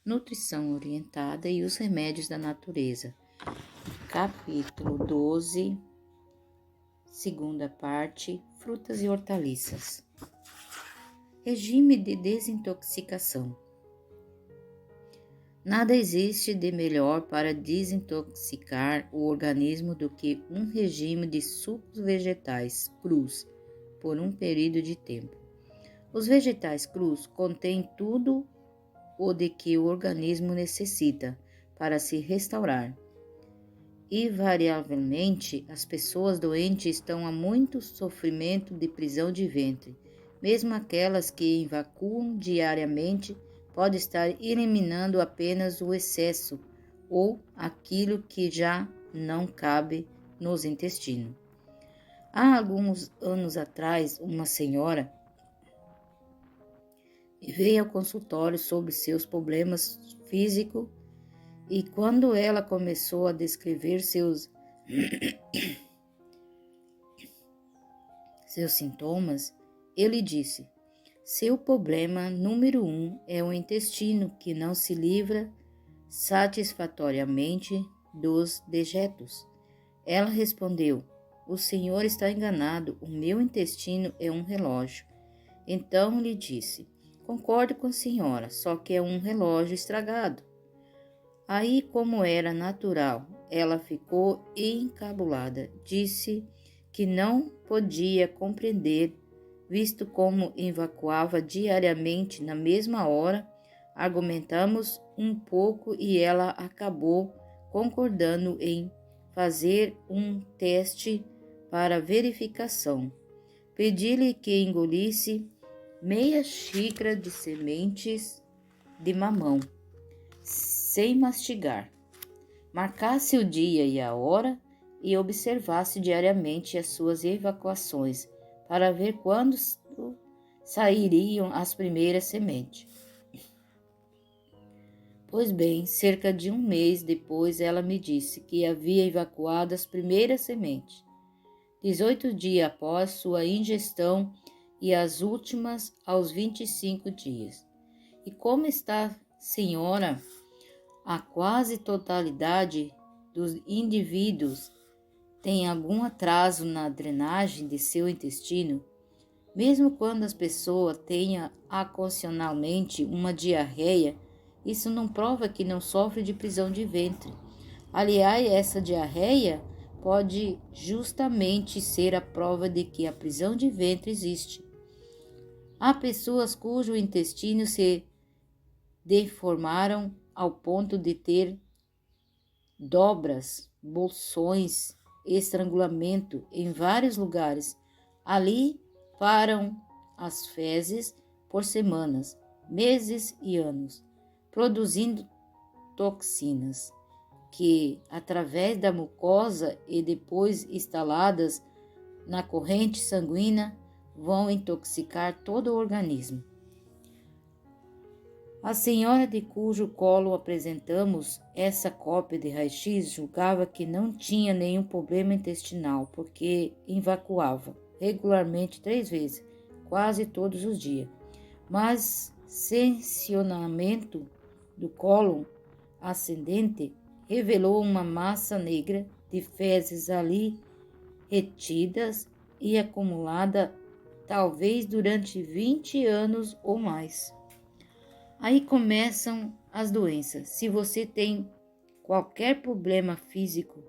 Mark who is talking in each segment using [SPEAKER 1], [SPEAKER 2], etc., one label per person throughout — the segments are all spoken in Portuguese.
[SPEAKER 1] Nutrição orientada e os remédios da natureza. Capítulo 12, segunda parte, frutas e hortaliças. Regime de desintoxicação. Nada existe de melhor para desintoxicar o organismo do que um regime de sucos vegetais crus por um período de tempo. Os vegetais crus contêm tudo o de que o organismo necessita para se restaurar. Invariavelmente, as pessoas doentes estão a muito sofrimento de prisão de ventre. Mesmo aquelas que evacuam diariamente podem estar eliminando apenas o excesso ou aquilo que já não cabe nos intestinos. Há alguns anos atrás, uma senhora veio ao consultório sobre seus problemas físicos e quando ela começou a descrever seus sintomas, ele disse: seu problema número 1 é o intestino que não se livra satisfatoriamente dos dejetos. Ela respondeu: o senhor está enganado, o meu intestino é um relógio. Então lhe disse: concordo com a senhora, só que é um relógio estragado. Aí, como era natural, ela ficou encabulada. Disse que não podia compreender, visto como evacuava diariamente na mesma hora. Argumentamos um pouco e ela acabou concordando em fazer um teste para verificação. Pedi-lhe que engolisse meia xícara de sementes de mamão, sem mastigar, marcasse o dia e a hora e observasse diariamente as suas evacuações para ver quando sairiam as primeiras sementes. Pois bem, cerca de um mês depois ela me disse que havia evacuado as primeiras sementes, 18 dias após sua ingestão e as últimas aos 25 dias. E como está, senhora? A quase totalidade dos indivíduos tem algum atraso na drenagem de seu intestino, mesmo quando as pessoas tenham ocasionalmente uma diarreia. Isso não prova que não sofre de prisão de ventre. Aliás, essa diarreia pode justamente ser a prova de que a prisão de ventre existe. Há pessoas cujo intestino se deformaram ao ponto de ter dobras, bolsões, estrangulamento em vários lugares. Ali param as fezes por semanas, meses e anos, produzindo toxinas que, através da mucosa e depois instaladas na corrente sanguínea, vão intoxicar todo o organismo. A senhora de cujo colo apresentamos essa cópia de raio-x julgava que não tinha nenhum problema intestinal, porque evacuava regularmente 3 vezes, quase todos os dias. Mas seccionamento do cólon ascendente revelou uma massa negra de fezes ali retidas e acumulada talvez durante 20 anos ou mais. Aí começam as doenças. Se você tem qualquer problema físico,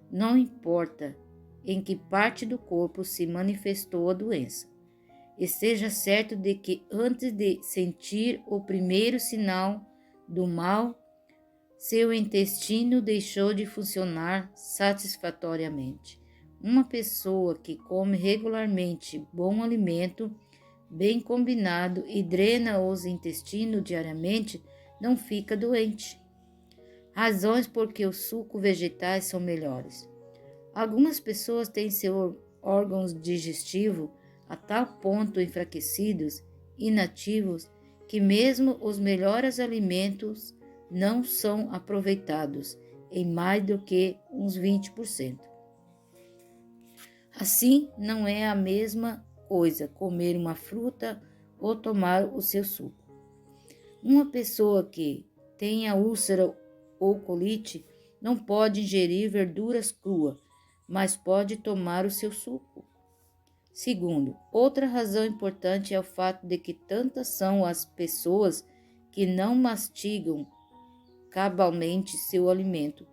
[SPEAKER 1] não importa em que parte do corpo se manifestou a doença, esteja certo de que antes de sentir o primeiro sinal do mal, seu intestino deixou de funcionar satisfatoriamente. Uma pessoa que come regularmente bom alimento, bem combinado e drena os intestinos diariamente, não fica doente. Razões por que os sucos vegetais são melhores. Algumas pessoas têm seus órgãos digestivos a tal ponto enfraquecidos, inativos, que mesmo os melhores alimentos não são aproveitados em mais do que uns 20%. Assim, não é a mesma coisa comer uma fruta ou tomar o seu suco. Uma pessoa que tenha úlcera ou colite, não pode ingerir verduras cruas, mas pode tomar o seu suco. Segundo, outra razão importante é o fato de que tantas são as pessoas que não mastigam cabalmente seu alimento,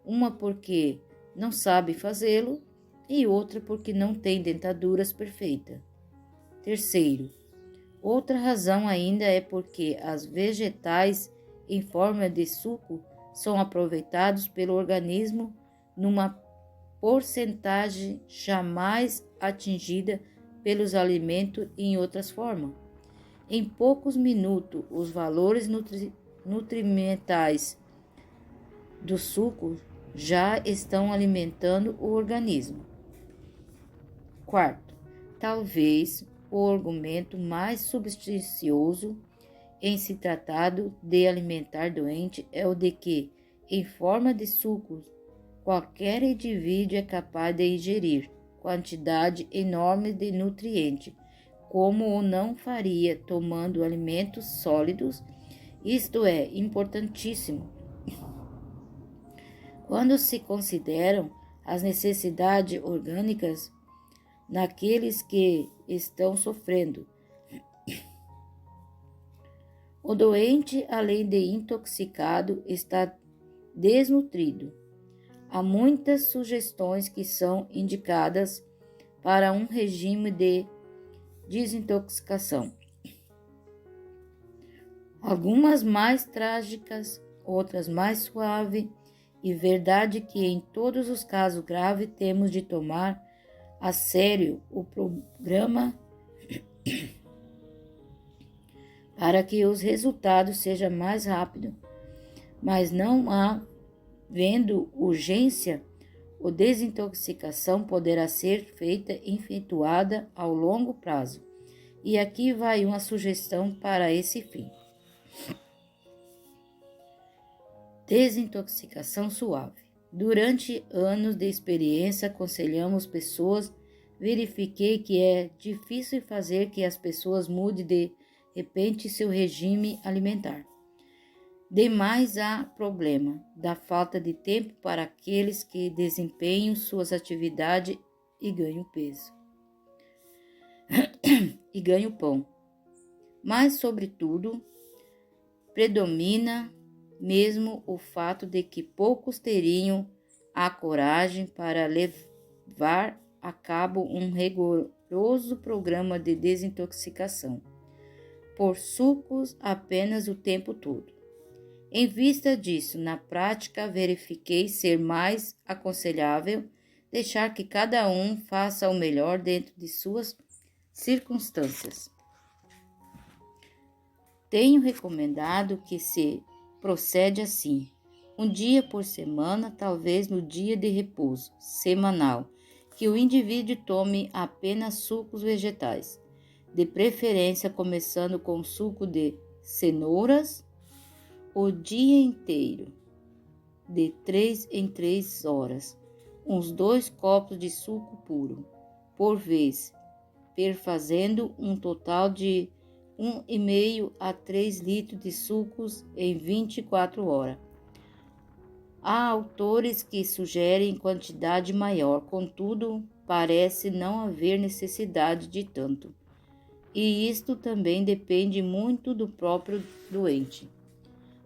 [SPEAKER 1] uma porque não sabe fazê-lo e outra porque não tem dentaduras perfeitas. Terceiro, outra razão ainda é porque as vegetais em forma de suco são aproveitados pelo organismo numa porcentagem jamais atingida pelos alimentos em outras formas. Em poucos minutos, os valores nutrimentais do suco já estão alimentando o organismo. Quarto, talvez o argumento mais substancioso em se tratando de alimentar doente é o de que, em forma de sucos, qualquer indivíduo é capaz de ingerir quantidade enorme de nutrientes, como o não faria tomando alimentos sólidos. Isto é importantíssimo quando se consideram as necessidades orgânicas naqueles que estão sofrendo. O doente, além de intoxicado, está desnutrido. Há muitas sugestões que são indicadas para um regime de desintoxicação. Algumas mais trágicas, outras mais suaves, e verdade que em todos os casos graves temos de tomar a sério o programa para que os resultados sejam mais rápidos, mas não havendo urgência, a desintoxicação poderá ser feita e efetuada ao longo prazo. E aqui vai uma sugestão para esse fim. Desintoxicação suave. Durante anos de experiência, aconselhamos pessoas. Verifiquei que é difícil fazer que as pessoas mudem de repente seu regime alimentar. Demais há problema da falta de tempo para aqueles que desempenham suas atividades e ganham peso. E ganham pão. Mas, sobretudo, predomina mesmo o fato de que poucos teriam a coragem para levar a cabo um rigoroso programa de desintoxicação por sucos apenas o tempo todo. Em vista disso, na prática, verifiquei ser mais aconselhável deixar que cada um faça o melhor dentro de suas circunstâncias. Tenho recomendado que se procede assim, um dia por semana, talvez no dia de repouso semanal, que o indivíduo tome apenas sucos vegetais, de preferência começando com suco de cenouras, o dia inteiro, de 3 em 3 horas, uns 2 copos de suco puro, por vez, perfazendo um total de 1,5 a 3 litros de sucos em 24 horas. Há autores que sugerem quantidade maior, contudo, parece não haver necessidade de tanto. E isto também depende muito do próprio doente.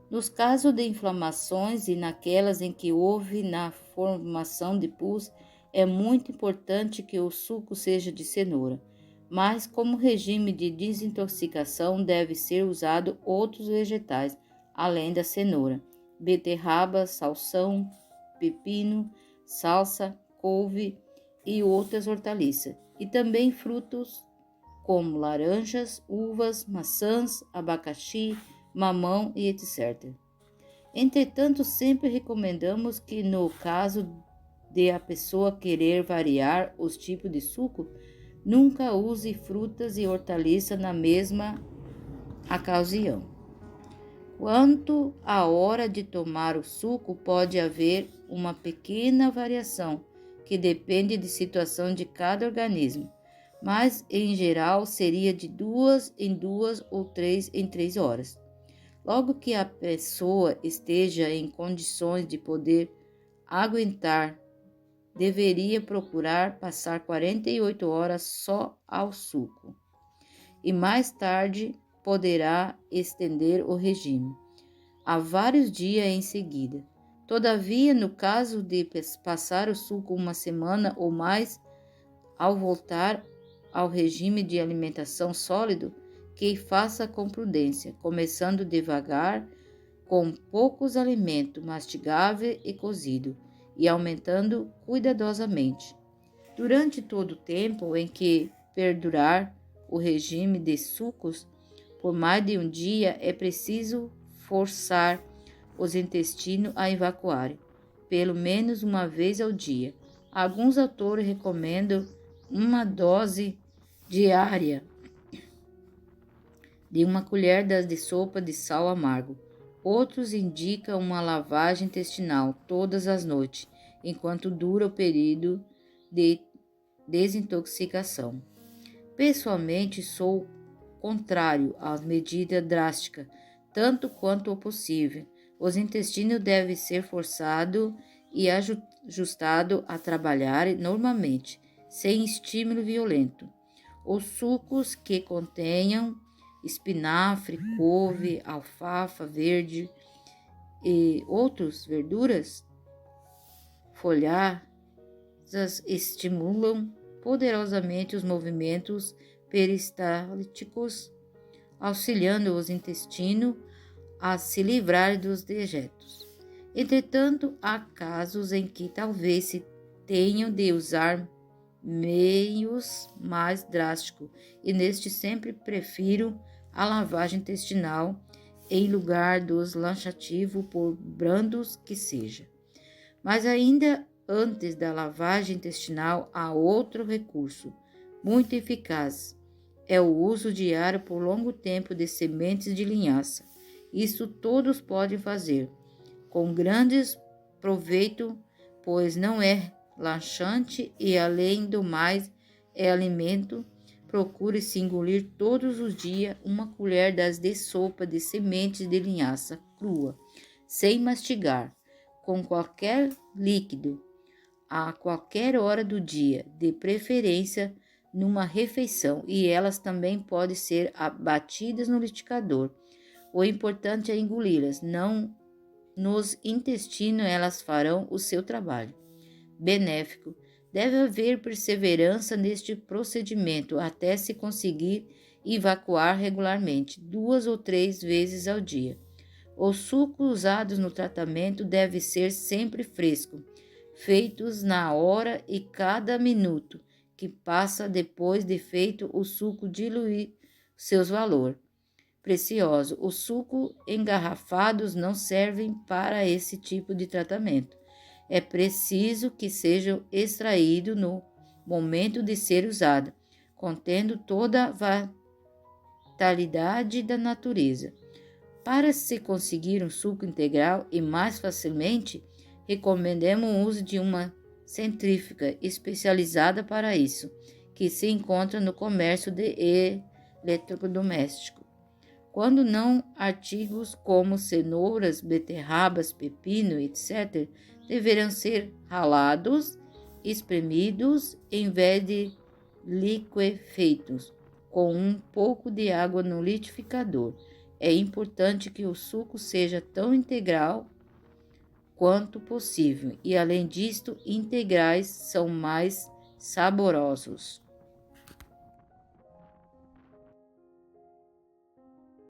[SPEAKER 1] Nos casos de inflamações e naquelas em que houve na formação de pus, é muito importante que o suco seja de cenoura, mas como regime de desintoxicação deve ser usado outros vegetais, além da cenoura, beterraba, salsão, pepino, salsa, couve e outras hortaliças, e também frutos como laranjas, uvas, maçãs, abacaxi, mamão e etc. Entretanto, sempre recomendamos que no caso de a pessoa querer variar os tipos de suco, nunca use frutas e hortaliças na mesma ocasião. Quanto à hora de tomar o suco, pode haver uma pequena variação, que depende da situação de cada organismo, mas em geral seria de 2 em 2 ou 3 em 3 horas. Logo que a pessoa esteja em condições de poder aguentar, deveria procurar passar 48 horas só ao suco. E mais tarde poderá estender o regime a vários dias em seguida. Todavia, no caso de passar o suco uma semana ou mais, ao voltar ao regime de alimentação sólido, que faça com prudência, começando devagar, com poucos alimentos mastigável e cozido, e aumentando cuidadosamente. Durante todo o tempo em que perdurar o regime de sucos, por mais de um dia, é preciso forçar os intestinos a evacuarem, pelo menos uma vez ao dia. Alguns autores recomendam uma dose diária de uma colher de sopa de sal amargo. Outros indicam uma lavagem intestinal todas as noites, enquanto dura o período de desintoxicação. Pessoalmente, sou contrário às medidas drásticas, tanto quanto possível. Os intestinos devem ser forçados e ajustados a trabalhar normalmente, sem estímulo violento. Os sucos que contenham espinafre, couve, alfafa verde e outras verduras folhadas estimulam poderosamente os movimentos peristálticos, auxiliando os intestinos a se livrar dos dejetos. Entretanto, há casos em que talvez se tenham de usar meios mais drásticos, e neste sempre prefiro a lavagem intestinal em lugar dos laxativos, por brandos que seja. Mas ainda antes da lavagem intestinal há outro recurso, muito eficaz. É o uso diário por longo tempo de sementes de linhaça. Isso todos podem fazer, com grandes proveito, pois não é laxante e, além do mais, é alimento. Procure-se engolir todos os dias uma colher de sopa de sementes de linhaça crua, sem mastigar, com qualquer líquido, a qualquer hora do dia, de preferência numa refeição, e elas também podem ser batidas no liquidificador. O importante é engoli-las, não nos intestinos, elas farão o seu trabalho. Benéfico. Deve haver perseverança neste procedimento até se conseguir evacuar regularmente, 2 ou 3 vezes ao dia. Os sucos usados no tratamento devem ser sempre frescos, feitos na hora, e cada minuto que passa depois de feito o suco dilui seus valores preciosos. Os sucos engarrafados não servem para esse tipo de tratamento. É preciso que sejam extraídos no momento de ser usado, contendo toda a vitalidade da natureza. Para se conseguir um suco integral e mais facilmente, recomendamos o uso de uma centrífuga especializada para isso, que se encontra no comércio de eletrodoméstico. Quando não, artigos como cenouras, beterrabas, pepino, etc., deverão ser ralados, espremidos, em vez de liquefeitos, com um pouco de água no liquidificador. É importante que o suco seja tão integral quanto possível, e além disto, integrais são mais saborosos.